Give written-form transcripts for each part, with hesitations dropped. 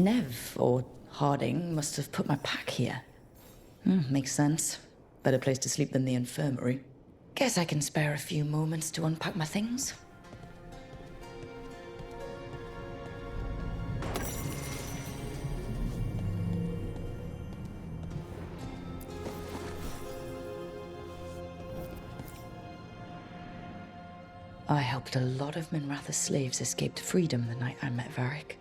Nev, or Harding, must have put my pack here. Makes sense. Better place to sleep than the infirmary. Guess I can spare a few moments to unpack my things. I helped a lot of Minratha's slaves escape to freedom the night I met Varric.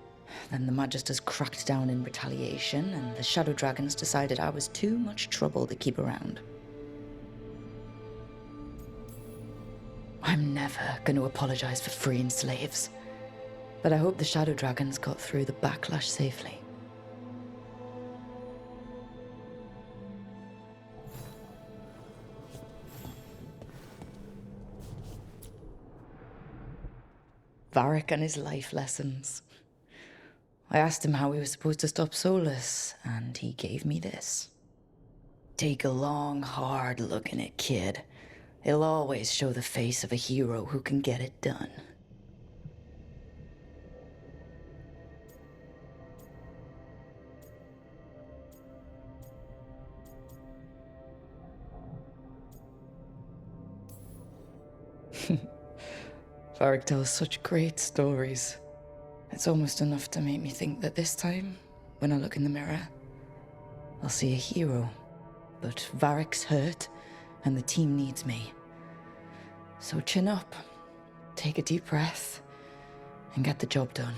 Then the Magisters cracked down in retaliation, and the Shadow Dragons decided I was too much trouble to keep around. I'm never going to apologize for freeing slaves, but I hope the Shadow Dragons got through the backlash safely. Varric and his life lessons. I asked him how we were supposed to stop Solas, and he gave me this. Take a long, hard look in it, kid. It'll always show the face of a hero who can get it done. Varric tells such great stories. It's almost enough to make me think that this time, when I look in the mirror, I'll see a hero. But Varric's hurt, and the team needs me. So chin up, take a deep breath, and get the job done.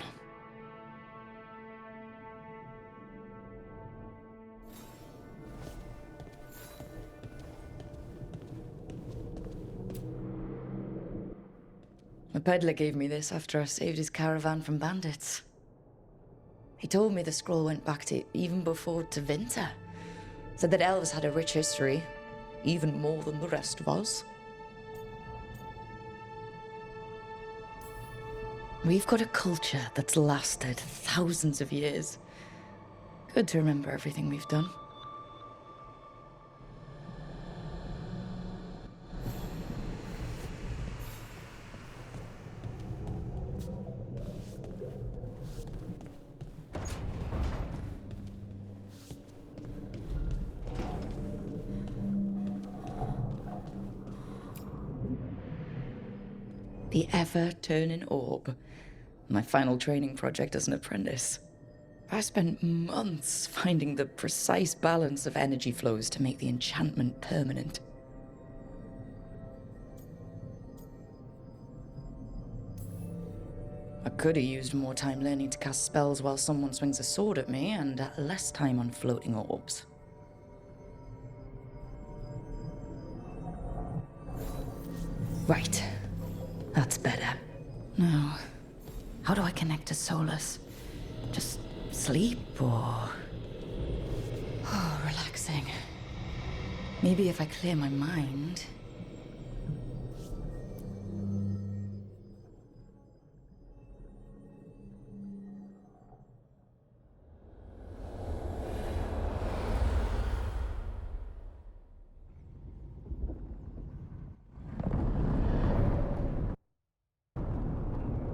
The peddler gave me this after I saved his caravan from bandits. He told me the scroll went back to even before Tevinter. Said that elves had a rich history, even more than the rest of us. We've got a culture that's lasted thousands of years. Good to remember everything we've done. The ever-turning orb. My final training project as an apprentice. I spent months finding the precise balance of energy flows to make the enchantment permanent. I could have used more time learning to cast spells while someone swings a sword at me, and less time on floating orbs. Right. That's better. Now, how do I connect to Solas? Just sleep or... Oh, relaxing. Maybe if I clear my mind...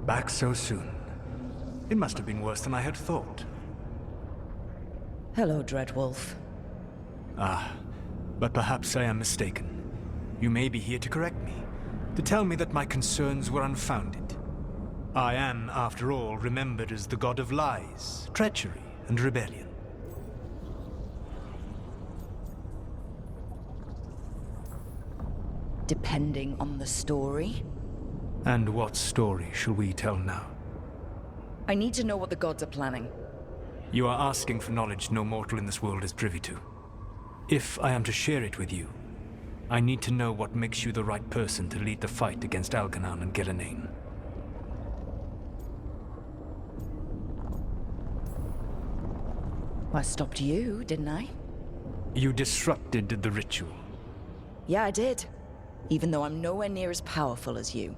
Back so soon. It must have been worse than I had thought. Hello, Dreadwolf. Ah, but perhaps I am mistaken. You may be here to correct me, to tell me that my concerns were unfounded. I am, after all, remembered as the god of lies, treachery, and rebellion. Depending on the story. And what story shall we tell now? I need to know what the gods are planning. You are asking for knowledge no mortal in this world is privy to. If I am to share it with you, I need to know what makes you the right person to lead the fight against Algernon and Gillenane. I stopped you, didn't I? You disrupted the ritual. Yeah, I did. Even though I'm nowhere near as powerful as you.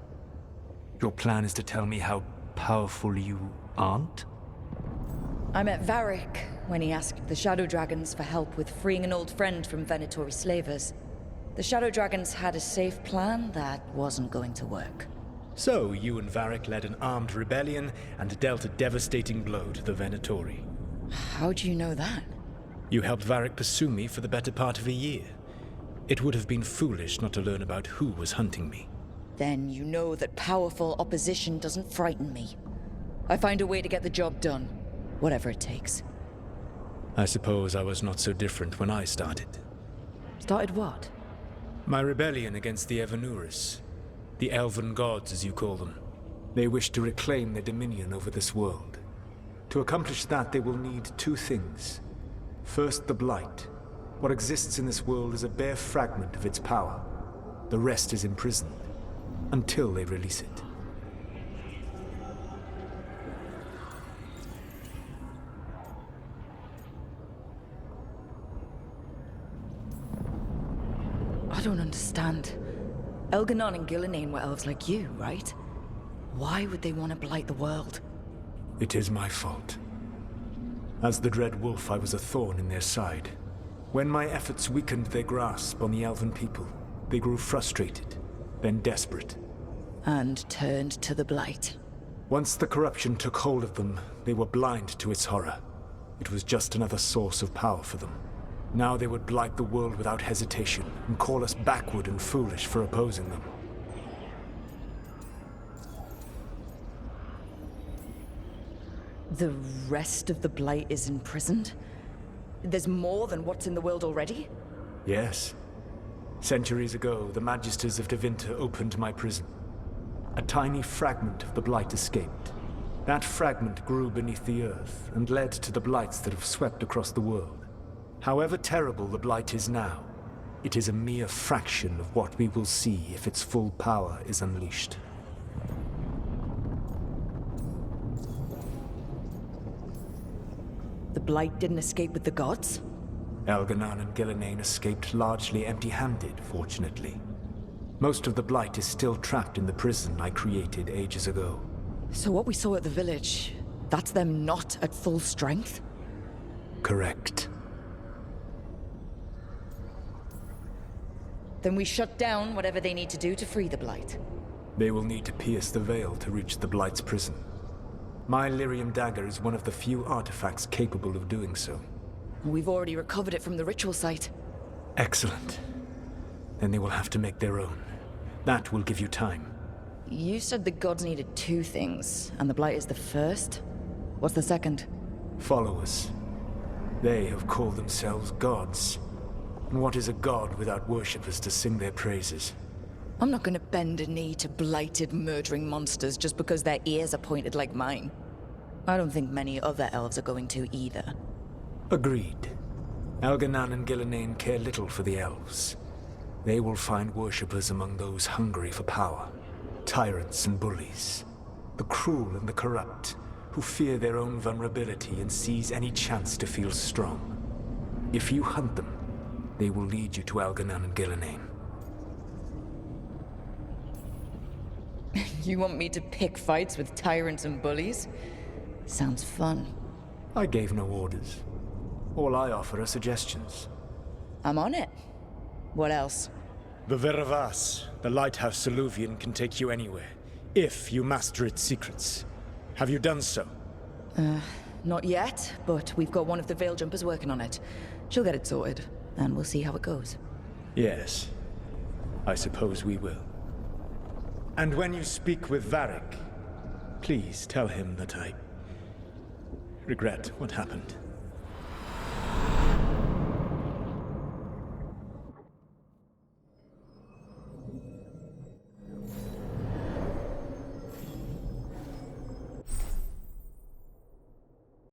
Your plan is to tell me how powerful you aren't? I met Varric when he asked the Shadow Dragons for help with freeing an old friend from Venatori slavers. The Shadow Dragons had a safe plan that wasn't going to work. So, you and Varric led an armed rebellion and dealt a devastating blow to the Venatori. How do you know that? You helped Varric pursue me for the better part of a year. It would have been foolish not to learn about who was hunting me. Then you know that powerful opposition doesn't frighten me. I find a way to get the job done, whatever it takes. I suppose I was not so different when I started. Started what? My rebellion against the Evanuris. The elven gods, as you call them. They wish to reclaim their dominion over this world. To accomplish that, they will need two things. First, the Blight. What exists in this world is a bare fragment of its power. The rest is imprisoned, until they release it. I don't understand. Elganon and Gillenane were elves like you, right? Why would they want to blight the world? It is my fault. As the Dread Wolf, I was a thorn in their side. When my efforts weakened their grasp on the elven people, they grew frustrated, then desperate. And turned to the Blight. Once the corruption took hold of them, they were blind to its horror. It was just another source of power for them. Now they would blight the world without hesitation, and call us backward and foolish for opposing them. The rest of the Blight is imprisoned? There's more than what's in the world already? Yes. Centuries ago, the Magisters of Tevinter opened my prison. A tiny fragment of the Blight escaped. That fragment grew beneath the earth, and led to the Blights that have swept across the world. However terrible the Blight is now, it is a mere fraction of what we will see if its full power is unleashed. The Blight didn't escape with the gods? Elganon and Gillenane escaped largely empty-handed, fortunately. Most of the Blight is still trapped in the prison I created ages ago. So what we saw at the village, that's them not at full strength? Correct. Then we shut down whatever they need to do to free the Blight. They will need to pierce the veil to reach the Blight's prison. My Lyrium dagger is one of the few artifacts capable of doing so. We've already recovered it from the ritual site. Excellent. Then they will have to make their own. That will give you time. You said the gods needed two things, and the Blight is the first? What's the second? Followers. They have called themselves gods. And what is a god without worshippers to sing their praises? I'm not gonna bend a knee to blighted, murdering monsters just because their ears are pointed like mine. I don't think many other elves are going to either. Agreed. Elganon and Gillenane care little for the elves. They will find worshippers among those hungry for power. Tyrants and bullies. The cruel and the corrupt, who fear their own vulnerability and seize any chance to feel strong. If you hunt them, they will lead you to Elganon and Gillenane. You want me to pick fights with tyrants and bullies? Sounds fun. I gave no orders. All I offer are suggestions. I'm on it. What else? The Veravas, the lighthouse Soluvian, can take you anywhere, if you master its secrets. Have you done so? Not yet, but we've got one of the Veil Jumpers working on it. She'll get it sorted, and we'll see how it goes. Yes. I suppose we will. And when you speak with Varric, please tell him that I regret what happened.